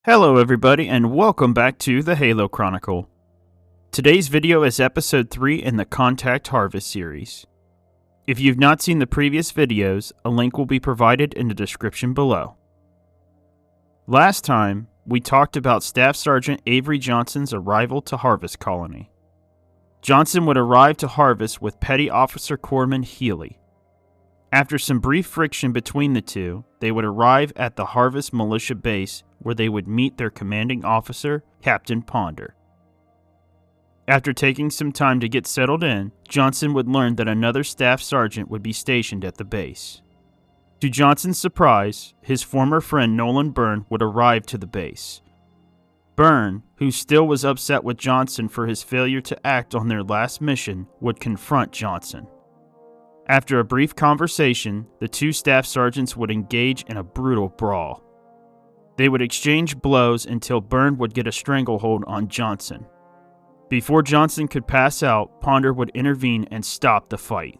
Hello everybody and welcome back to the Halo Chronicle. Today's video is episode 3 in the Contact Harvest series. If you've not seen the previous videos, a link will be provided in the description below. Last time, we talked about Staff Sergeant Avery Johnson's arrival to Harvest Colony. Johnson would arrive to Harvest with Petty Officer Corpsman Healy. After some brief friction between the two, they would arrive at the Harvest Militia Base where they would meet their commanding officer, Captain Ponder. After taking some time to get settled in, Johnson would learn that another staff sergeant would be stationed at the base. To Johnson's surprise, his former friend Nolan Byrne would arrive to the base. Byrne, who still was upset with Johnson for his failure to act on their last mission, would confront Johnson. After a brief conversation, the two staff sergeants would engage in a brutal brawl. They would exchange blows until Byrne would get a stranglehold on Johnson. Before Johnson could pass out, Ponder would intervene and stop the fight.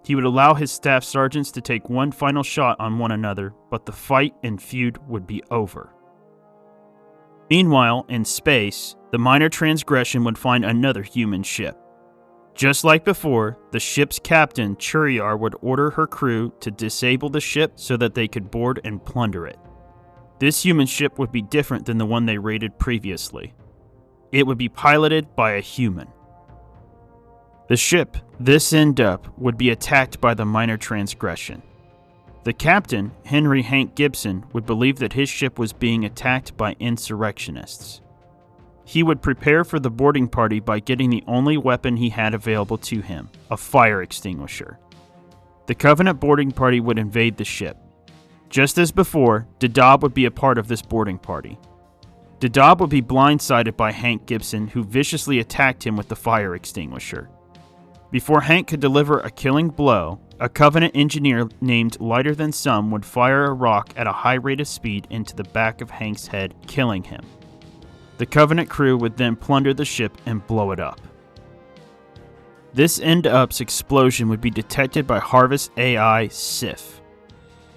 He would allow his staff sergeants to take one final shot on one another, but the fight and feud would be over. Meanwhile, in space, the minor transgression would find another human ship. Just like before, the ship's captain, Churiar, would order her crew to disable the ship so that they could board and plunder it. This human ship would be different than the one they raided previously. It would be piloted by a human. The ship, this end up, would be attacked by the minor transgression. The captain, Henry Hank Gibson, would believe that his ship was being attacked by insurrectionists. He would prepare for the boarding party by getting the only weapon he had available to him, a fire extinguisher. The Covenant boarding party would invade the ship. Just as before, Dadab would be a part of this boarding party. Dadab would be blindsided by Hank Gibson, who viciously attacked him with the fire extinguisher. Before Hank could deliver a killing blow, a Covenant engineer named Lighter Than Some would fire a rock at a high rate of speed into the back of Hank's head, killing him. The Covenant crew would then plunder the ship and blow it up. This end-up's explosion would be detected by Harvest AI Sif.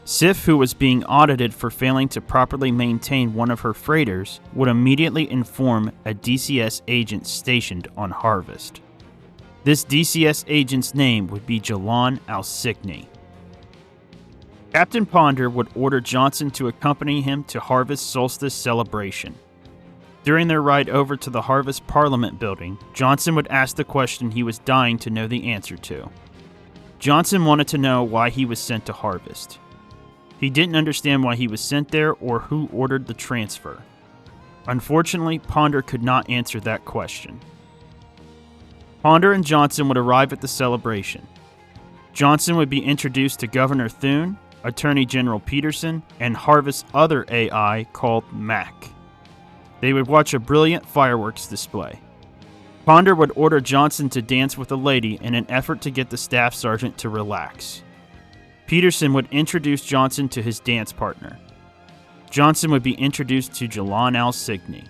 Sif, who was being audited for failing to properly maintain one of her freighters, would immediately inform a DCS agent stationed on Harvest. This DCS agent's name would be Jalan Alsigny. Captain Ponder would order Johnson to accompany him to Harvest Solstice celebration. During their ride over to the Harvest Parliament building, Johnson would ask the question he was dying to know the answer to. Johnson wanted to know why he was sent to Harvest. He didn't understand why he was sent there or who ordered the transfer. Unfortunately, Ponder could not answer that question. Ponder and Johnson would arrive at the celebration. Johnson would be introduced to Governor Thune, Attorney General Peterson, and Harvest's other AI called Mac. They would watch a brilliant fireworks display. Ponder would order Johnson to dance with a lady in an effort to get the staff sergeant to relax. Peterson would introduce Johnson to his dance partner. Johnson would be introduced to Jalan Alsigny.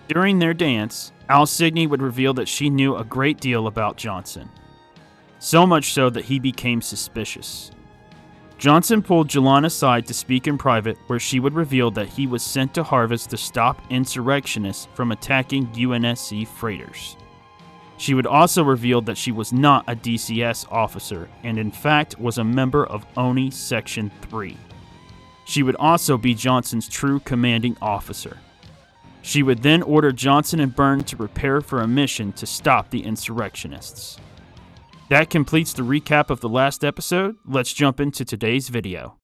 During their dance, Alsigny would reveal that she knew a great deal about Johnson. So much so that he became suspicious. Johnson pulled Jalan aside to speak in private, where she would reveal that he was sent to Harvest to stop insurrectionists from attacking UNSC freighters. She would also reveal that she was not a DCS officer, and in fact was a member of ONI Section 3. She would also be Johnson's true commanding officer. She would then order Johnson and Byrne to prepare for a mission to stop the insurrectionists. That completes the recap of the last episode. Let's jump into today's video.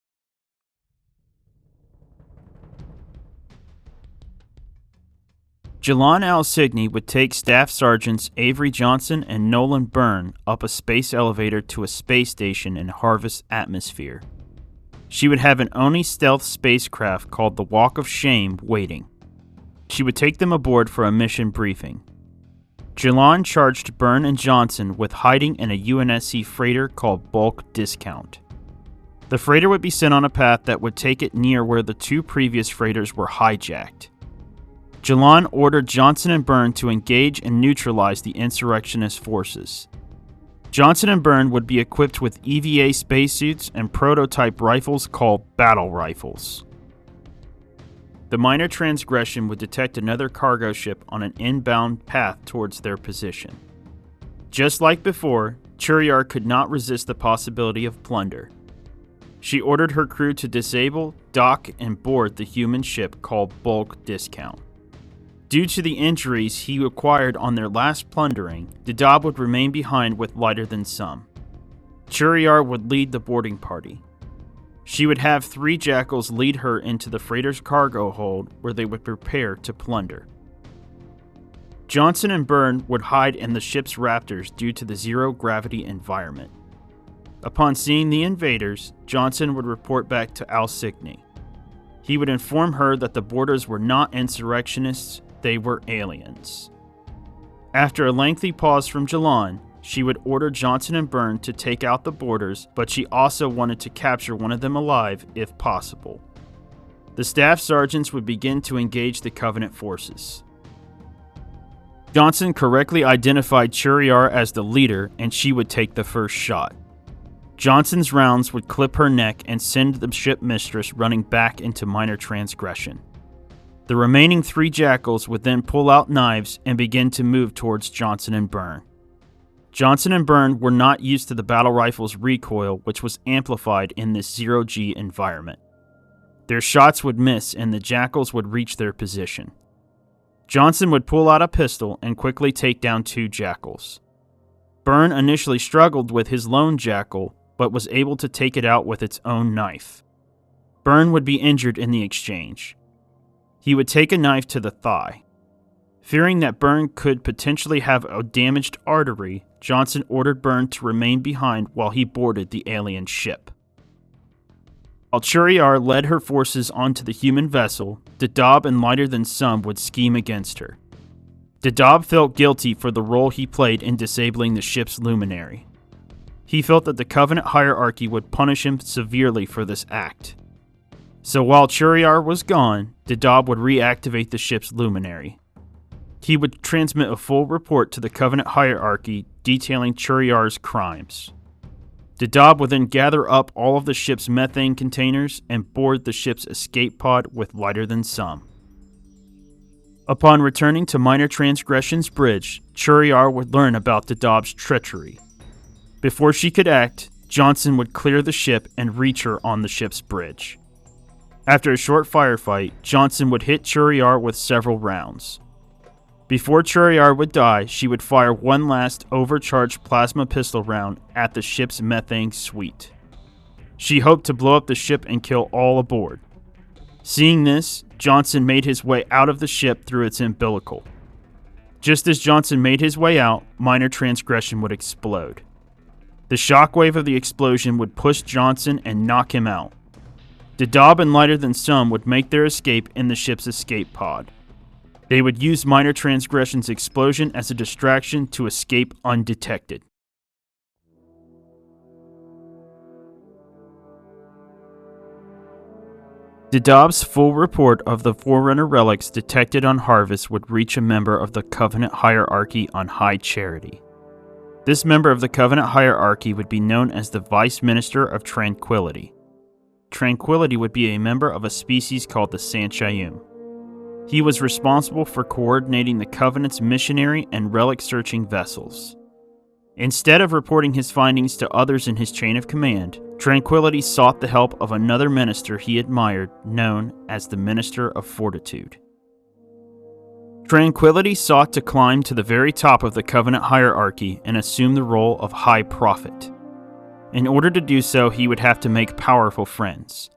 Jalan Alsigny would take Staff Sergeants Avery Johnson and Nolan Byrne up a space elevator to a space station in Harvest atmosphere. She would have an ONI stealth spacecraft called the Walk of Shame waiting. She would take them aboard for a mission briefing. Jalan charged Byrne and Johnson with hiding in a UNSC freighter called Bulk Discount. The freighter would be sent on a path that would take it near where the two previous freighters were hijacked. Jalan ordered Johnson and Byrne to engage and neutralize the insurrectionist forces. Johnson and Byrne would be equipped with EVA spacesuits and prototype rifles called battle rifles. The minor transgression would detect another cargo ship on an inbound path towards their position. Just like before, Churiar could not resist the possibility of plunder. She ordered her crew to disable, dock, and board the human ship called Bulk Discount. Due to the injuries he acquired on their last plundering, Dadaab would remain behind with Lighter Than Some. Churiar would lead the boarding party. She would have 3 jackals lead her into the freighter's cargo hold where they would prepare to plunder. Johnson and Byrne would hide in the ship's rafters due to the zero-gravity environment. Upon seeing the invaders, Johnson would report back to Alcyone. He would inform her that the boarders were not insurrectionists, they were aliens. After a lengthy pause from Jalon, she would order Johnson and Byrne to take out the boarders, but she also wanted to capture one of them alive if possible. The staff sergeants would begin to engage the Covenant forces. Johnson correctly identified Churiar as the leader, and she would take the first shot. Johnson's rounds would clip her neck and send the ship mistress running back into minor transgression. The remaining 3 jackals would then pull out knives and begin to move towards Johnson and Byrne. Johnson and Byrne were not used to the battle rifle's recoil, which was amplified in this zero-G environment. Their shots would miss and the jackals would reach their position. Johnson would pull out a pistol and quickly take down 2 jackals. Byrne initially struggled with his lone jackal, but was able to take it out with its own knife. Byrne would be injured in the exchange. He would take a knife to the thigh. Fearing that Byrne could potentially have a damaged artery, Johnson ordered Byrne to remain behind while he boarded the alien ship. While Churiar led her forces onto the human vessel, Dadaab and Lighter Than Some would scheme against her. Dadaab felt guilty for the role he played in disabling the ship's luminary. He felt that the Covenant hierarchy would punish him severely for this act. So while Churiar was gone, Dadaab would reactivate the ship's luminary. He would transmit a full report to the Covenant hierarchy detailing Churiar's crimes. Dadaab would then gather up all of the ship's methane containers and board the ship's escape pod with Lighter Than Some. Upon returning to Minor Transgression's bridge, Churiar would learn about Dadaab's treachery. Before she could act, Johnson would clear the ship and reach her on the ship's bridge. After a short firefight, Johnson would hit Churiar with several rounds. Before Churiar would die, she would fire one last overcharged plasma pistol round at the ship's methane suite. She hoped to blow up the ship and kill all aboard. Seeing this, Johnson made his way out of the ship through its umbilical. Just as Johnson made his way out, Minor Transgression would explode. The shockwave of the explosion would push Johnson and knock him out. Dadaab and Lighter Than Some would make their escape in the ship's escape pod. They would use Minor Transgression's explosion as a distraction to escape undetected. Dadaab's full report of the Forerunner relics detected on Harvest would reach a member of the Covenant hierarchy on High Charity. This member of the Covenant hierarchy would be known as the Vice Minister of Tranquility. Tranquility would be a member of a species called the Sanchayum. He was responsible for coordinating the Covenant's missionary and relic-searching vessels. Instead of reporting his findings to others in his chain of command, Tranquility sought the help of another minister he admired, known as the Minister of Fortitude. Tranquility sought to climb to the very top of the Covenant hierarchy and assume the role of High Prophet. In order to do so, he would have to make powerful friends.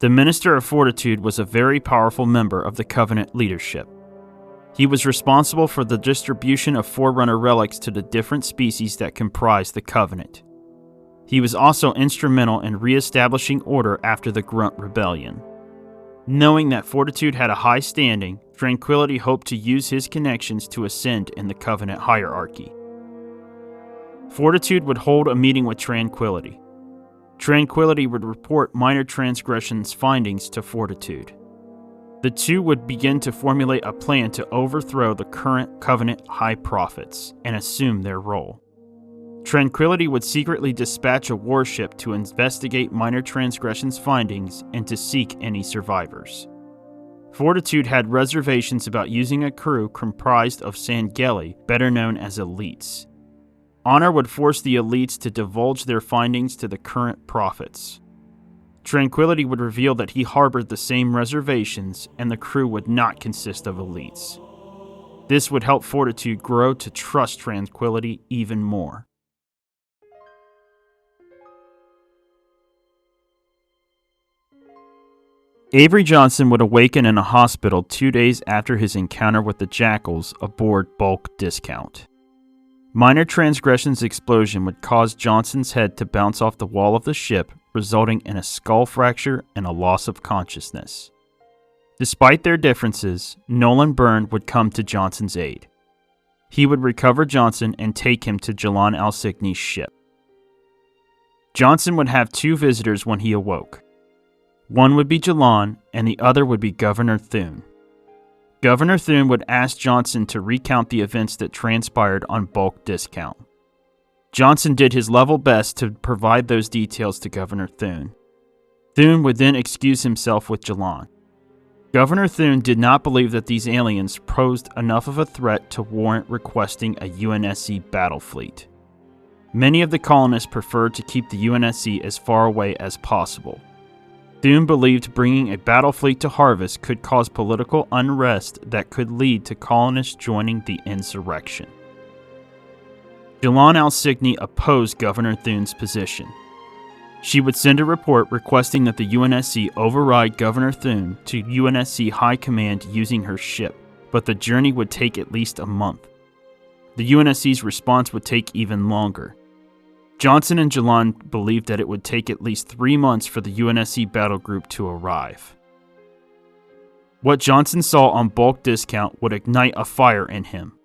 The Minister of Fortitude was a very powerful member of the Covenant leadership. He was responsible for the distribution of Forerunner relics to the different species that comprised the Covenant. He was also instrumental in re-establishing order after the Grunt Rebellion. Knowing that Fortitude had a high standing, Tranquility hoped to use his connections to ascend in the Covenant hierarchy. Fortitude would hold a meeting with Tranquility. Tranquility would report Minor Transgression's findings to Fortitude. The two would begin to formulate a plan to overthrow the current Covenant High Prophets and assume their role. Tranquility would secretly dispatch a warship to investigate Minor Transgression's findings and to seek any survivors. Fortitude had reservations about using a crew comprised of Sangeli, better known as elites. Honor would force the elites to divulge their findings to the current prophets. Tranquility would reveal that he harbored the same reservations, and the crew would not consist of elites. This would help Fortitude grow to trust Tranquility even more. Avery Johnson would awaken in a hospital 2 days after his encounter with the Jackals aboard Bulk Discount. Minor transgressions explosion would cause Johnson's head to bounce off the wall of the ship, resulting in a skull fracture and a loss of consciousness. Despite their differences, Nolan Byrne would come to Johnson's aid. He would recover Johnson and take him to Jalan Alsigny's ship. Johnson would have 2 visitors when he awoke. One would be Jalan, and the other would be Governor Thune. Governor Thune would ask Johnson to recount the events that transpired on Bulk Discount. Johnson did his level best to provide those details to Governor Thune. Thune would then excuse himself with Jalan. Governor Thune did not believe that these aliens posed enough of a threat to warrant requesting a UNSC battle fleet. Many of the colonists preferred to keep the UNSC as far away as possible. Thune believed bringing a battle fleet to Harvest could cause political unrest that could lead to colonists joining the insurrection. Jalan Alsigny opposed Governor Thune's position. She would send a report requesting that the UNSC override Governor Thune to UNSC High Command using her ship, but the journey would take at least a month. The UNSC's response would take even longer. Johnson and Jalan believed that it would take at least 3 months for the UNSC battle group to arrive. What Johnson saw on Bulk Discount would ignite a fire in him.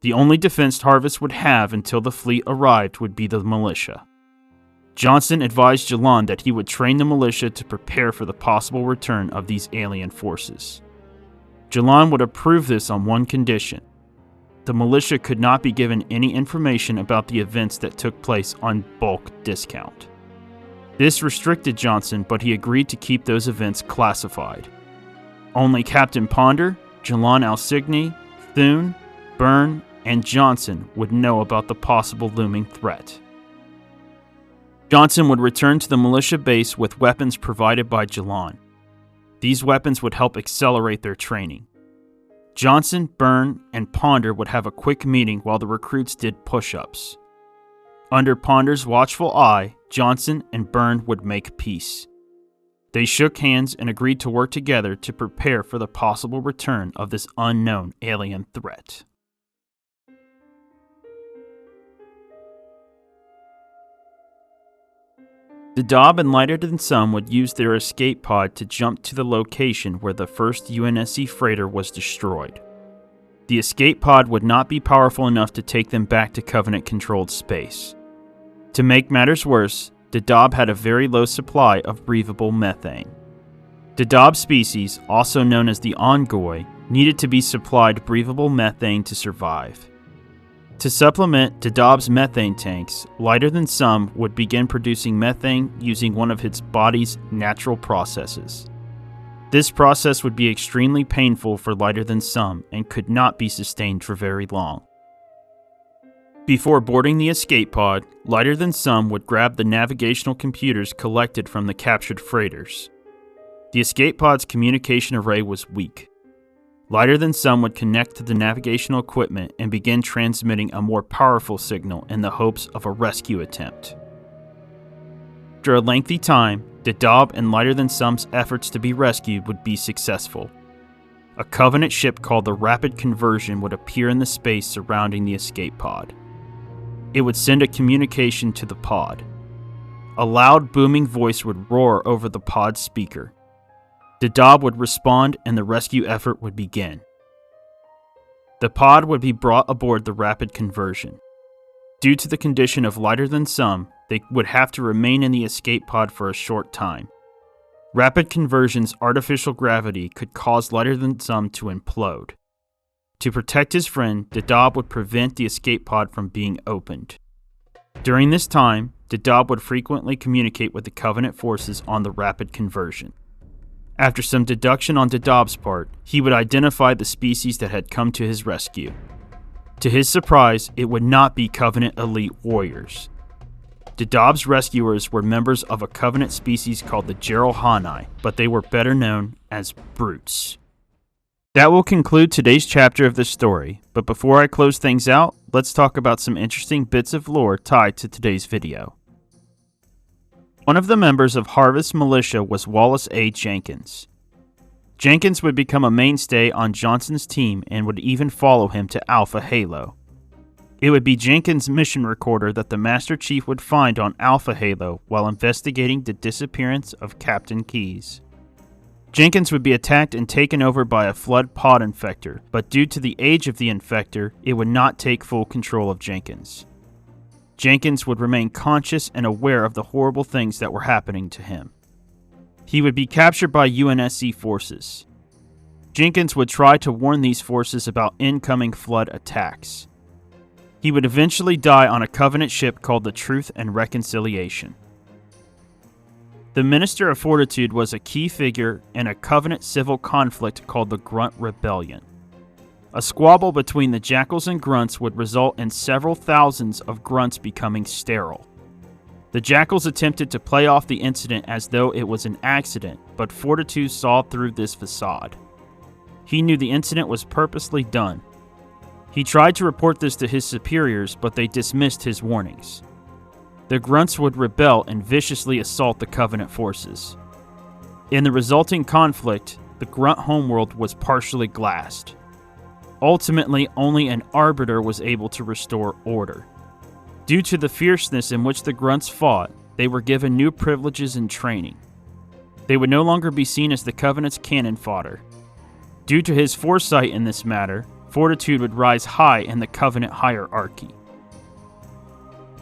The only defense Harvest would have until the fleet arrived would be the militia. Johnson advised Jalan that he would train the militia to prepare for the possible return of these alien forces. Jalan would approve this on one condition. The militia could not be given any information about the events that took place on Bulk Discount. This restricted Johnson, but he agreed to keep those events classified. Only Captain Ponder, Jalan Alsigny, Thune, Byrne, and Johnson would know about the possible looming threat. Johnson would return to the militia base with weapons provided by Jalan. These weapons would help accelerate their training. Johnson, Byrne, and Ponder would have a quick meeting while the recruits did push-ups. Under Ponder's watchful eye, Johnson and Byrne would make peace. They shook hands and agreed to work together to prepare for the possible return of this unknown alien threat. Dadab and Lighter Than Some would use their escape pod to jump to the location where the first UNSC freighter was destroyed. The escape pod would not be powerful enough to take them back to Covenant-controlled space. To make matters worse, Dadab had a very low supply of breathable methane. Dadab species, also known as the Ongoi, needed to be supplied breathable methane to survive. To supplement Dadab's methane tanks, Lighter Than Some would begin producing methane using one of its body's natural processes. This process would be extremely painful for Lighter Than Some and could not be sustained for very long. Before boarding the escape pod, Lighter Than Some would grab the navigational computers collected from the captured freighters. The escape pod's communication array was weak. Lighter Than Some would connect to the navigational equipment and begin transmitting a more powerful signal in the hopes of a rescue attempt. After a lengthy time, Dadab and Lighter Than Some's efforts to be rescued would be successful. A Covenant ship called the Rapid Conversion would appear in the space surrounding the escape pod. It would send a communication to the pod. A loud booming voice would roar over the pod's speaker. Dadab would respond and the rescue effort would begin. The pod would be brought aboard the Rapid Conversion. Due to the condition of Lighter Than Some, they would have to remain in the escape pod for a short time. Rapid Conversion's artificial gravity could cause Lighter Than Some to implode. To protect his friend, Dadab would prevent the escape pod from being opened. During this time, Dadab would frequently communicate with the Covenant forces on the Rapid Conversion. After some deduction on Dadab's part, he would identify the species that had come to his rescue. To his surprise, it would not be Covenant elite warriors. Dadab's rescuers were members of a Covenant species called the Geralhani, but they were better known as brutes. That will conclude today's chapter of the story, but before I close things out, let's talk about some interesting bits of lore tied to today's video. One of the members of Harvest Militia was Wallace A. Jenkins. Jenkins would become a mainstay on Johnson's team and would even follow him to Alpha Halo. It would be Jenkins' mission recorder that the Master Chief would find on Alpha Halo while investigating the disappearance of Captain Keyes. Jenkins would be attacked and taken over by a Flood pod infector, but due to the age of the infector, it would not take full control of Jenkins. Jenkins would remain conscious and aware of the horrible things that were happening to him. He would be captured by UNSC forces. Jenkins would try to warn these forces about incoming Flood attacks. He would eventually die on a Covenant ship called the Truth and Reconciliation. The Minister of Fortitude was a key figure in a Covenant civil conflict called the Grunt Rebellion. A squabble between the Jackals and Grunts would result in several thousands of Grunts becoming sterile. The Jackals attempted to play off the incident as though it was an accident, but Fortitude saw through this facade. He knew the incident was purposely done. He tried to report this to his superiors, but they dismissed his warnings. The Grunts would rebel and viciously assault the Covenant forces. In the resulting conflict, the Grunt homeworld was partially glassed. Ultimately, only an Arbiter was able to restore order. Due to the fierceness in which the Grunts fought, they were given new privileges and training. They would no longer be seen as the Covenant's cannon fodder. Due to his foresight in this matter, Fortitude would rise high in the Covenant hierarchy.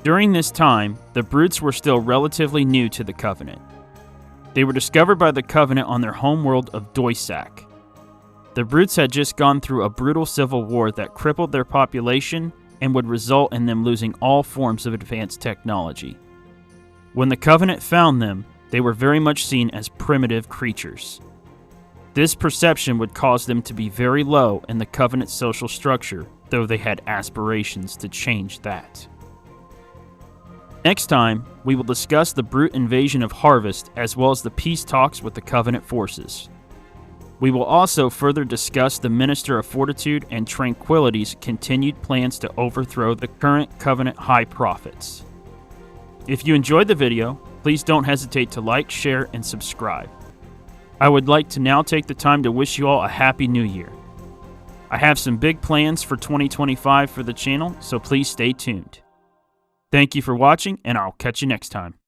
During this time, the Brutes were still relatively new to the Covenant. They were discovered by the Covenant on their homeworld of Doisak. The Brutes had just gone through a brutal civil war that crippled their population and would result in them losing all forms of advanced technology. When the Covenant found them, they were very much seen as primitive creatures. This perception would cause them to be very low in the Covenant social structure, though they had aspirations to change that. Next time, we will discuss the Brute invasion of Harvest as well as the peace talks with the Covenant forces. We will also further discuss the Minister of Fortitude and Tranquility's continued plans to overthrow the current Covenant High Prophets. If you enjoyed the video, please don't hesitate to like, share, and subscribe. I would like to now take the time to wish you all a Happy New Year. I have some big plans for 2025 for the channel, so please stay tuned. Thank you for watching, and I'll catch you next time.